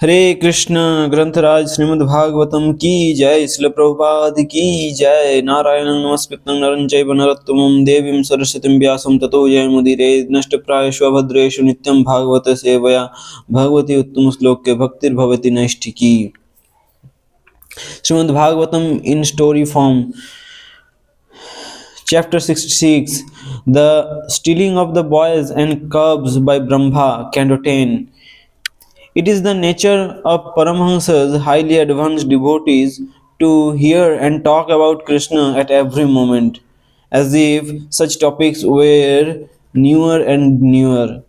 हरे कृष्ण ग्रंथराज श्रीमद्भागवतम की जय। श्रील प्रभुपाद की जय। नारायणं नमस्कृतं नरं चैव नरोत्तमं देवीं सरस्वतीं व्यासं ततो जयमुदीरयेत्। नष्टप्रायेषु अभद्रेषु नित्यं भागवत सेवया भगवती उत्तम श्लोके भक्तिर्भवति नैष्ठिकी। Shrimad Bhagavatam in story form. Chapter 66. The stealing of the boys and cubs by Brahmā. Canto 10. It is the nature of Paramahansa's highly advanced devotees to hear and talk about Krishna at every moment, as if such topics were newer and newer.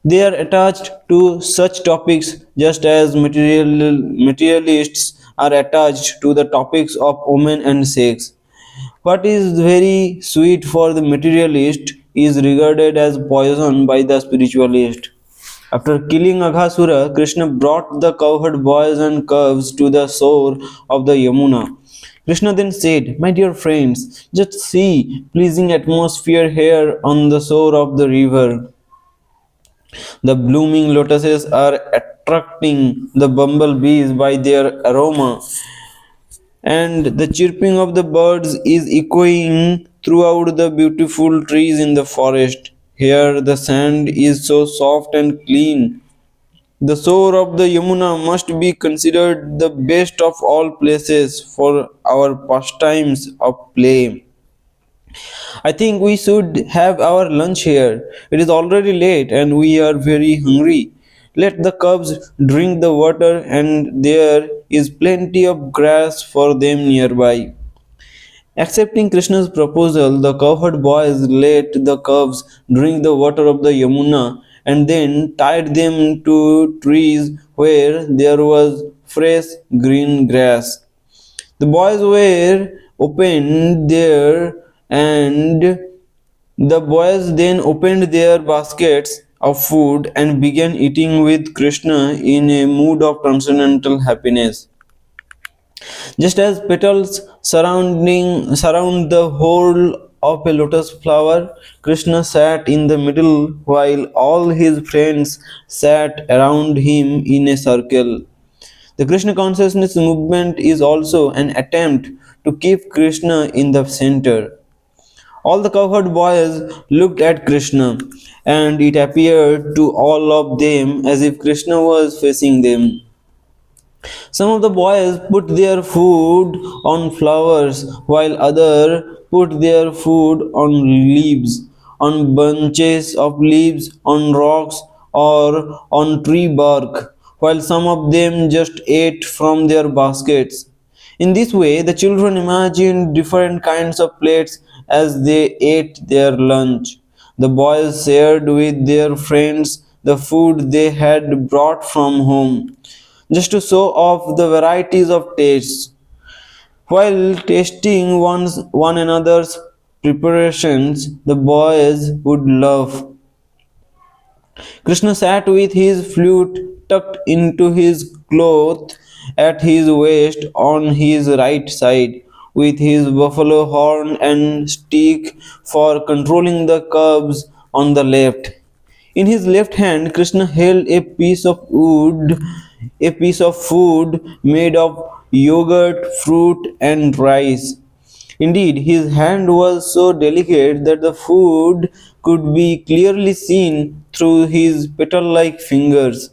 They are attached to such topics just as materialists are attached to the topics of women and sex. What is very sweet for the materialist is regarded as poison by the spiritualist. After killing Aghasura, Krishna brought the cowherd boys and calves to the shore of the Yamuna. Krishna then said, "My dear friends, just see pleasing atmosphere here on the shore of the river. The blooming lotuses are attracting the bumblebees by their aroma, and the chirping of the birds is echoing throughout the beautiful trees in the forest. Here the sand is so soft and clean. The shore of the Yamuna must be considered the best of all places for our pastimes of play. I think we should have our lunch here. It is already late and we are very hungry. Let the cubs drink the water, and there is plenty of grass for them nearby." Accepting Krishna's proposal, the cowherd boys let the cubs drink the water of the Yamuna and then tied them to trees where there was fresh green grass. The boys were opened there and the boys then opened their baskets of food and began eating with Krishna in a mood of transcendental happiness. Just as petals surround the whole of a lotus flower, Krishna sat in the middle while all his friends sat around him in a circle. The Krishna consciousness movement is also an attempt to keep Krishna in the center. All the cowherd boys looked at Krishna, and it appeared to all of them as if Krishna was facing them. Some of the boys put their food on flowers, while others put their food on leaves, on bunches of leaves, on rocks, or on tree bark, while some of them just ate from their baskets. In this way, the children imagined different kinds of plates as they ate their lunch. The boys shared with their friends the food they had brought from home, just to show off the varieties of tastes. While tasting one another's preparations, the boys would laugh. Krishna sat with his flute tucked into his cloth at his waist on his right side, with his buffalo horn and stick for controlling the cubs on the left. In his left hand, Krishna held a piece of food made of yogurt, fruit, and rice. Indeed, his hand was so delicate that the food could be clearly seen through his petal like fingers.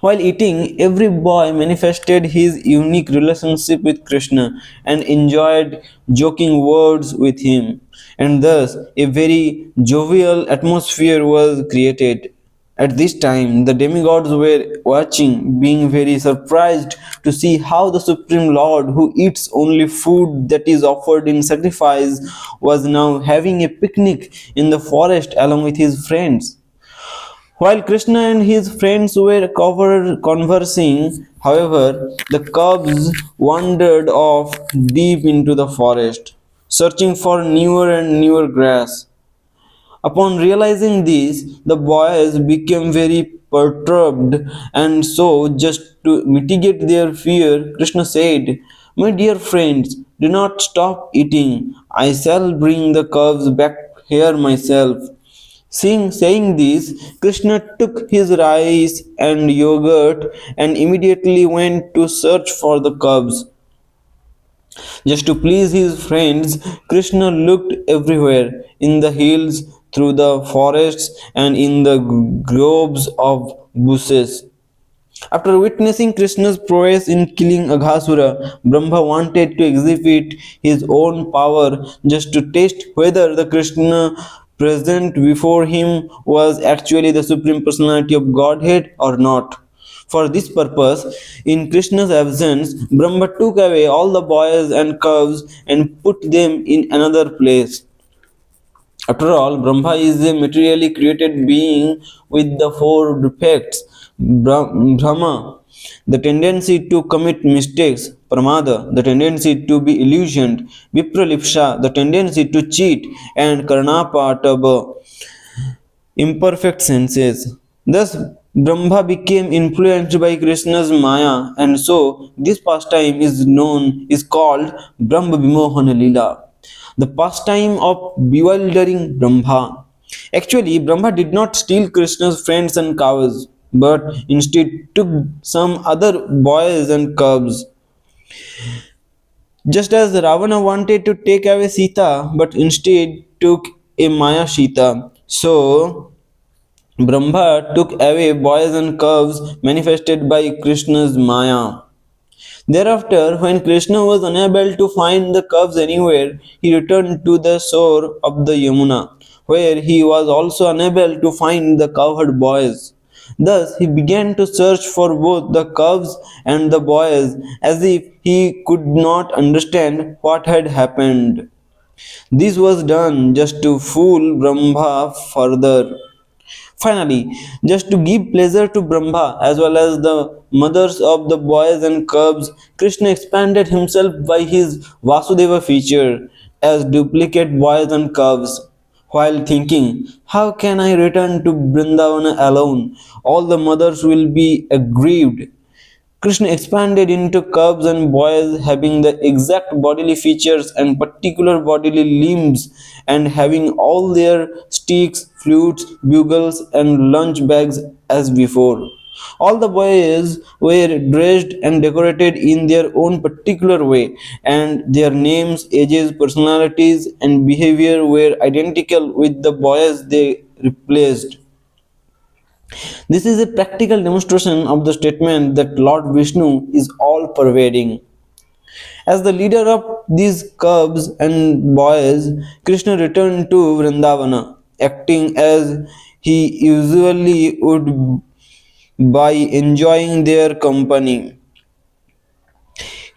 While eating, every boy manifested his unique relationship with Krishna and enjoyed joking words with him, and thus a very jovial atmosphere was created. At this time, the demigods were watching, being very surprised to see how the Supreme Lord, who eats only food that is offered in sacrifice, was now having a picnic in the forest along with his friends. While Krishna and his friends were conversing, however, the cubs wandered off deep into the forest, searching for newer and newer grass. Upon realizing this, the boys became very perturbed, and so, just to mitigate their fear, Krishna said, "My dear friends, do not stop eating. I shall bring the cubs back here myself." Saying this, Krishna took his rice and yogurt and immediately went to search for the cubs. Just to please his friends, Krishna looked everywhere in the hills, through the forests, and in the groves of bushes. After witnessing Krishna's prowess in killing Aghasura, Brahma wanted to exhibit his own power just to test whether the Krishna present before him was actually the Supreme Personality of Godhead or not. For this purpose, in Krishna's absence, Brahma took away all the boys and calves and put them in another place. After all, Brahma is a materially created being with the four defects: Brahma, the tendency to commit mistakes; Pramada, the tendency to be illusioned; Vipralipsha, the tendency to cheat; and Karnapataba, imperfect senses. Thus, Brahma became influenced by Krishna's Maya, and so this pastime is called Brahma Vimohana Lila, the pastime of bewildering Brahma. Actually, Brahma did not steal Krishna's friends and cows, but instead took some other boys and cubs. Just as Ravana wanted to take away Sita, but instead took a Maya Sita, so Brahma took away boys and calves manifested by Krishna's Maya. Thereafter, when Krishna was unable to find the calves anywhere, he returned to the shore of the Yamuna, where he was also unable to find the cowherd boys. Thus, he began to search for both the calves and the boys, as if he could not understand what had happened. This was done just to fool Brahma further. Finally, just to give pleasure to Brahma as well as the mothers of the boys and cubs, Krishna expanded himself by his Vasudeva feature as duplicate boys and cubs. While thinking, how can I return to Vrindavana alone? All the mothers will be aggrieved. Krishna expanded into cubs and boys having the exact bodily features and particular bodily limbs and having all their sticks, flutes, bugles, and lunch bags as before. All the boys were dressed and decorated in their own particular way, and their names, ages, personalities, and behavior were identical with the boys they replaced. This is a practical demonstration of the statement that Lord Vishnu is all pervading. As the leader of these cubs and boys, Krishna returned to Vrindavana, acting as he usually would by enjoying their company.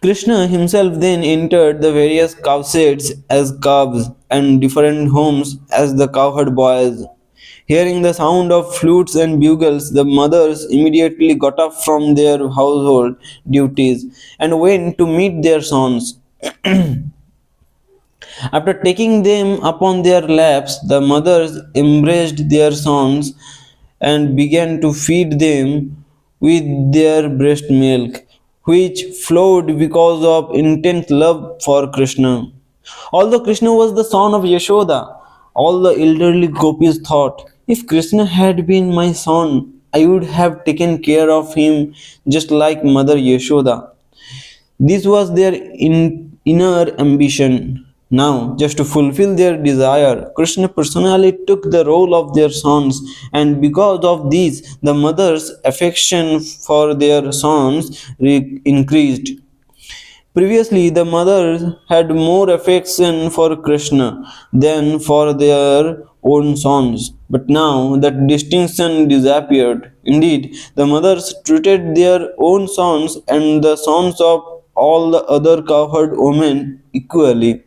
Krishna himself then entered the various cowsheds as calves and different homes as the cowherd boys. Hearing the sound of flutes and bugles, the mothers immediately got up from their household duties and went to meet their sons. After taking them upon their laps, the mothers embraced their sons and began to feed them with their breast milk, which flowed because of intense love for Krishna. Although Krishna was the son of Yashoda, all the elderly gopis thought, if Krishna had been my son, I would have taken care of him just like Mother Yashoda. This was their inner ambition. Now, just to fulfill their desire, Krishna personally took the role of their sons, and because of this, the mother's affection for their sons increased. Previously, the mothers had more affection for Krishna than for their own sons, but now that distinction disappeared. Indeed, the mothers treated their own sons and the sons of all the other cowherd women equally.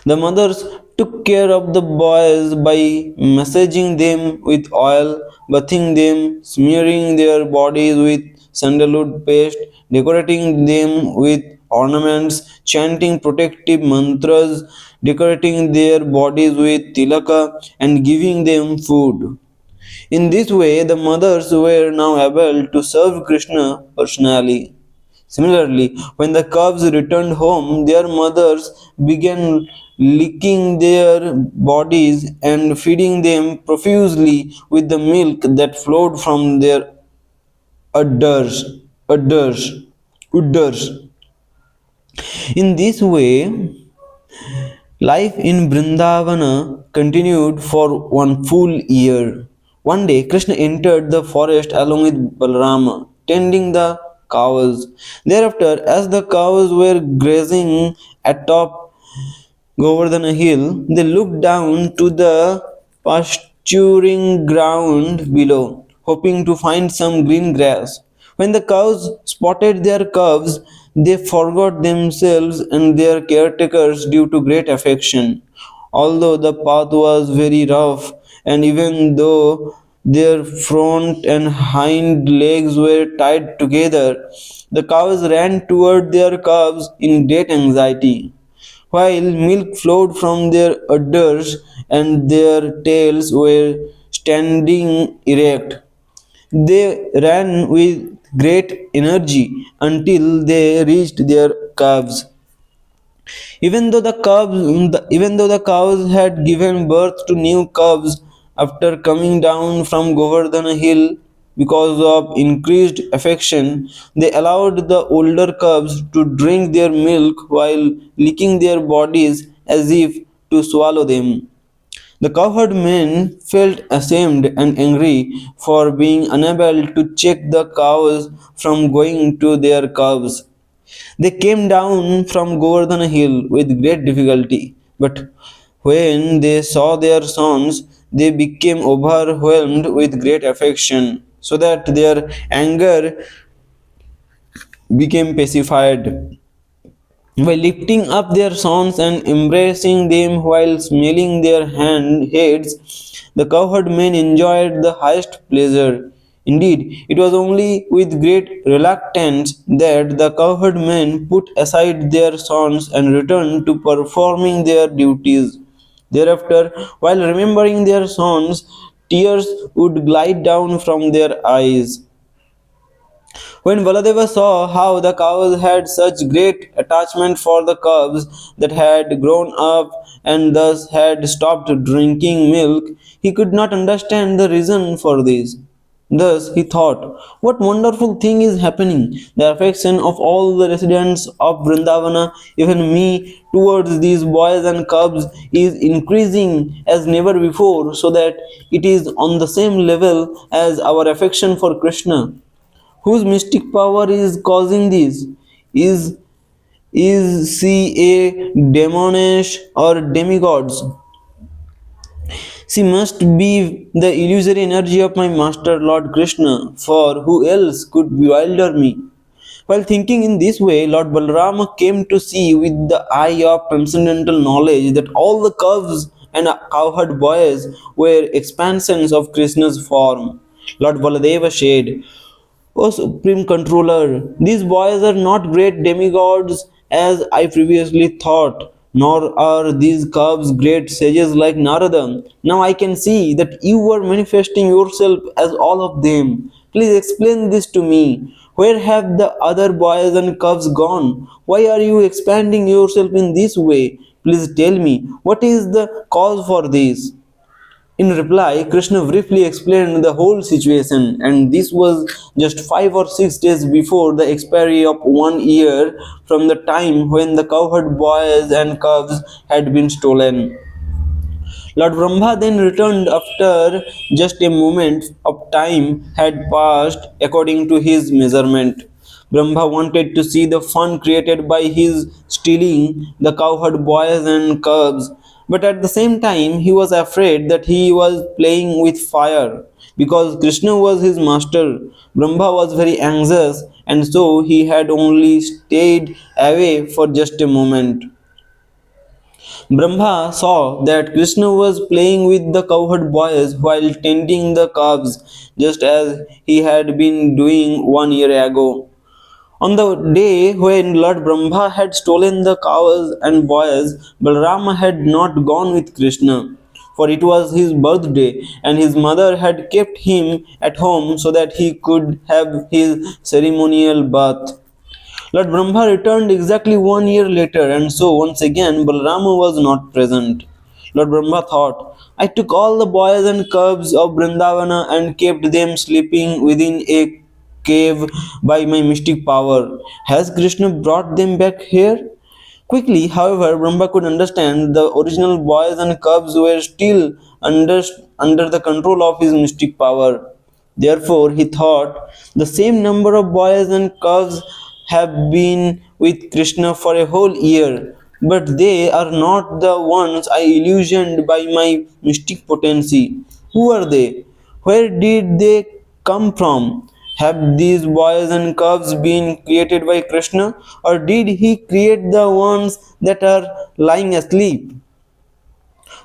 The mothers took care of the boys by massaging them with oil, bathing them, smearing their bodies with sandalwood paste, decorating them with ornaments, chanting protective mantras, decorating their bodies with tilaka, and giving them food. In this way, the mothers were now able to serve Krishna personally. Similarly, when the calves returned home, their mothers began licking their bodies and feeding them profusely with the milk that flowed from their udders. udders, udders. In this way, life in Brindavana continued for one full year. One day, Krishna entered the forest along with Balarama, tending the cows. Thereafter, as the cows were grazing atop Govardhana hill, they looked down to the pasturing ground below, hoping to find some green grass. When the cows spotted their calves, they forgot themselves and their caretakers due to great affection. Although the path was very rough, and even though their front and hind legs were tied together, the cows ran toward their calves in great anxiety. While milk flowed from their udders and their tails were standing erect, they ran with great energy until they reached their calves. Even though the cows had given birth to new calves after coming down from Govardhana hill because of increased affection, they allowed the older calves to drink their milk while licking their bodies as if to swallow them. The cowherd men felt ashamed and angry for being unable to check the cows from going to their calves. They came down from Govardhana hill with great difficulty, but when they saw their sons, they became overwhelmed with great affection, so that their anger became pacified. By lifting up their sons and embracing them while smelling their heads, the cowherd men enjoyed the highest pleasure. Indeed, it was only with great reluctance that the cowherd men put aside their sons and returned to performing their duties. Thereafter, while remembering their sons, tears would glide down from their eyes. When Baladeva saw how the cows had such great attachment for the calves that had grown up and thus had stopped drinking milk, he could not understand the reason for this. Thus he thought, what wonderful thing is happening? The affection of all the residents of Vrindavana, even me, towards these boys and cubs is increasing as never before, so that it is on the same level as our affection for Krishna. Whose mystic power is causing this? Is is she a demonish or demigods? She must be the illusory energy of my master Lord Krishna, for who else could bewilder me? While thinking in this way, Lord Balrama came to see with the eye of transcendental knowledge that all the calves and cowherd boys were expansions of Krishna's form. Lord Baladeva said, O Supreme Controller, these boys are not great demigods as I previously thought, nor are these calves great sages like Narada. Now I can see that you are manifesting yourself as all of them. Please explain this to me. Where have the other boys and calves gone? Why are you expanding yourself in this way? Please tell me, what is the cause for this? In reply, Krishna briefly explained the whole situation, and this was just 5 or 6 days before the expiry of 1 year from the time when the cowherd boys and calves had been stolen. Lord Brahma then returned after just a moment of time had passed according to his measurement. Brahma wanted to see the fun created by his stealing the cowherd boys and cubs, but at the same time he was afraid that he was playing with fire. Because Krishna was his master, Brahma was very anxious, and so he had only stayed away for just a moment. Brahma saw that Krishna was playing with the cowherd boys while tending the calves, just as he had been doing 1 year ago. On the day when Lord Brahma had stolen the cows and boys, Balrama had not gone with Krishna, for it was his birthday, and his mother had kept him at home so that he could have his ceremonial bath. Lord Brahma returned exactly 1 year later, and so once again Balarama was not present. Lord Brahma thought, I took all the boys and cubs of Vrindavana and kept them sleeping within a cave by my mystic power. Has Krishna brought them back here? Quickly, however, Brahma could understand the original boys and cubs were still under, under the control of his mystic power. Therefore, he thought, the same number of boys and cubs have been with Krishna for a whole year, but they are not the ones I illusioned by my mystic potency. Who are they? Where did they come from? Have these boys and cubs been created by Krishna, or did he create the ones that are lying asleep?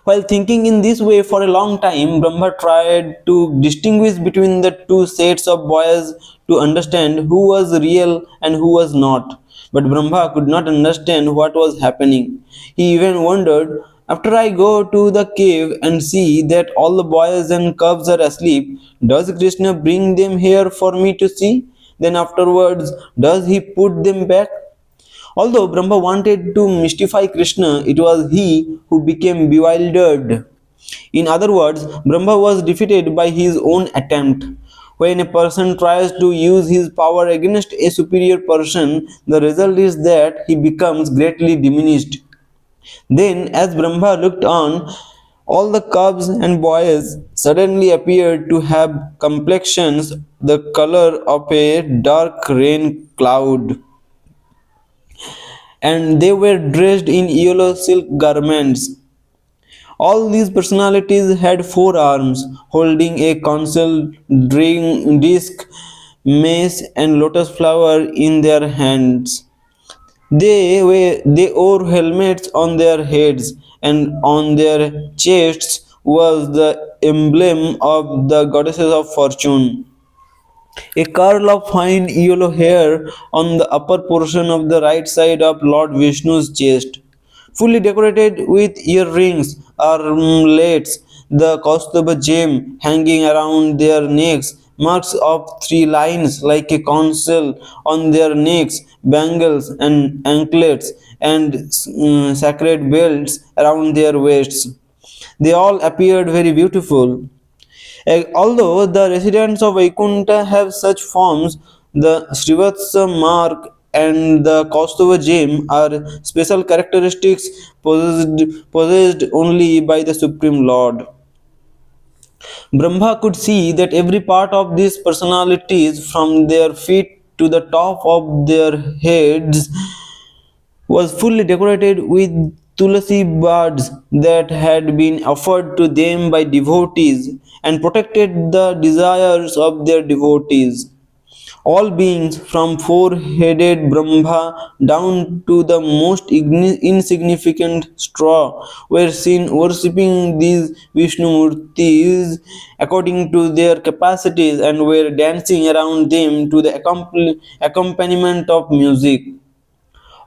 While thinking in this way for a long time, Brahma tried to distinguish between the two sets of boys to understand who was real and who was not. But Brahma could not understand what was happening. He even wondered, after I go to the cave and see that all the boys and cubs are asleep, does Krishna bring them here for me to see? Then afterwards, does he put them back? Although Brahma wanted to mystify Krishna, it was he who became bewildered. In other words, Brahma was defeated by his own attempt. When a person tries to use his power against a superior person, the result is that he becomes greatly diminished. Then, as Brahma looked on, all the cubs and boys suddenly appeared to have complexions the color of a dark rain cloud, and they were dressed in yellow silk garments. All these personalities had four arms, holding a council disc, mace, and lotus flower in their hands. They wore helmets on their heads, and on their chests was the emblem of the goddesses of fortune. A curl of fine yellow hair on the upper portion of the right side of Lord Vishnu's chest, fully decorated with earrings, armlets, the Kaustubha gem hanging around their necks, marks of three lines like a consul on their necks, bangles and anklets, and sacred belts around their waists. They all appeared very beautiful. Although the residents of Vaikunta have such forms, the Srivatsa mark and the Kaustava gem are special characteristics possessed only by the Supreme Lord. Brahma could see that every part of these personalities, from their feet to the top of their heads, was fully decorated with tulasi buds that had been offered to them by devotees and protected the desires of their devotees. All beings from four-headed Brahma down to the most insignificant straw were seen worshipping these Vishnu Murtis according to their capacities and were dancing around them to the accompaniment of music.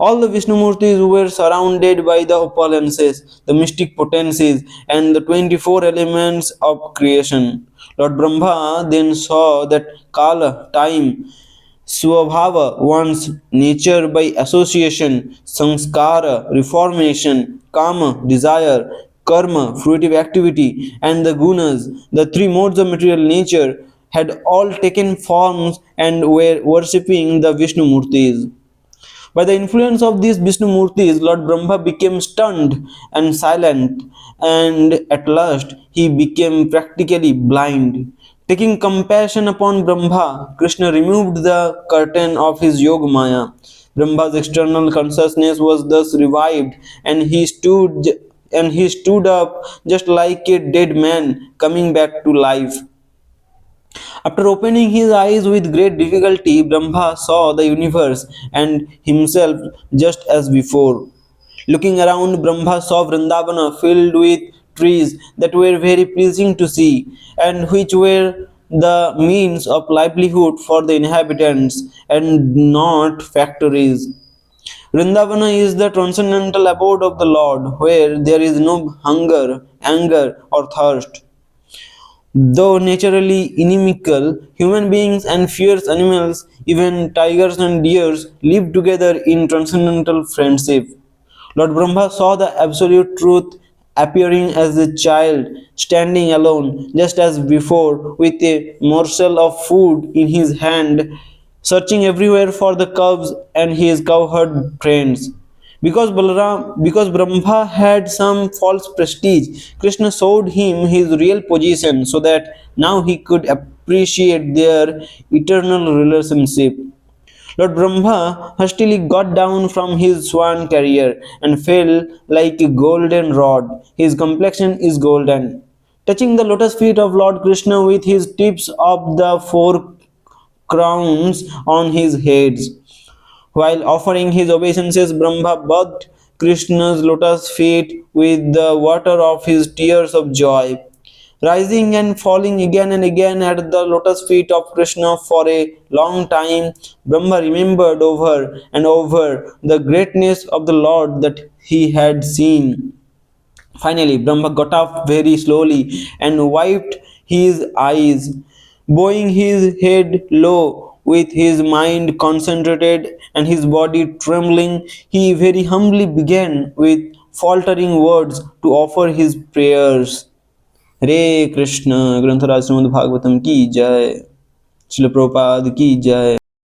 All the Vishnumurtis were surrounded by the opulences, the mystic potencies, and the 24 elements of creation. Lord Brahma then saw that Kala, time, Swabhava, one's nature by association, Sanskara, reformation, Kama, desire, Karma, fruitive activity, and the Gunas, the three modes of material nature, had all taken forms and were worshipping the Vishnu Murtis. By the influence of these Vishnu Murtis, Lord Brahma became stunned and silent, and at last he became practically blind. Taking compassion upon Brahma, Krishna removed the curtain of his Yoga Maya. Brahma's external consciousness was thus revived, and he stood up just like a dead man coming back to life. After opening his eyes with great difficulty, Brahma saw the universe and himself just as before. Looking around, Brahma saw Vrindavana filled with trees that were very pleasing to see, and which were the means of livelihood for the inhabitants and not factories. Vrindavana is the transcendental abode of the Lord, where there is no hunger, anger, or thirst. Though naturally inimical, human beings and fierce animals, even tigers and deers, live together in transcendental friendship. Lord Brahma saw the absolute truth appearing as a child, standing alone, just as before, with a morsel of food in his hand, searching everywhere for the cubs and his cowherd friends. Because Brahma had some false prestige, Krishna showed him his real position so that now he could appreciate their eternal relationship. Lord Brahma hastily got down from his swan carrier and fell like a golden rod. His complexion is golden. Touching the lotus feet of Lord Krishna with his tips of the four crowns on his heads. While offering his obeisances, Brahma bathed Krishna's lotus feet with the water of his tears of joy. Rising and falling again and again at the lotus feet of Krishna for a long time, Brahma remembered over and over the greatness of the Lord that he had seen. Finally, Brahma got up very slowly and wiped his eyes, bowing his head low with his mind concentrated and his body trembling. He very humbly began with faltering words to offer his prayers. हरे कृष्ण ग्रंथराज श्रीमद् भागवतम की जय, शिल प्रभुपाद की जय।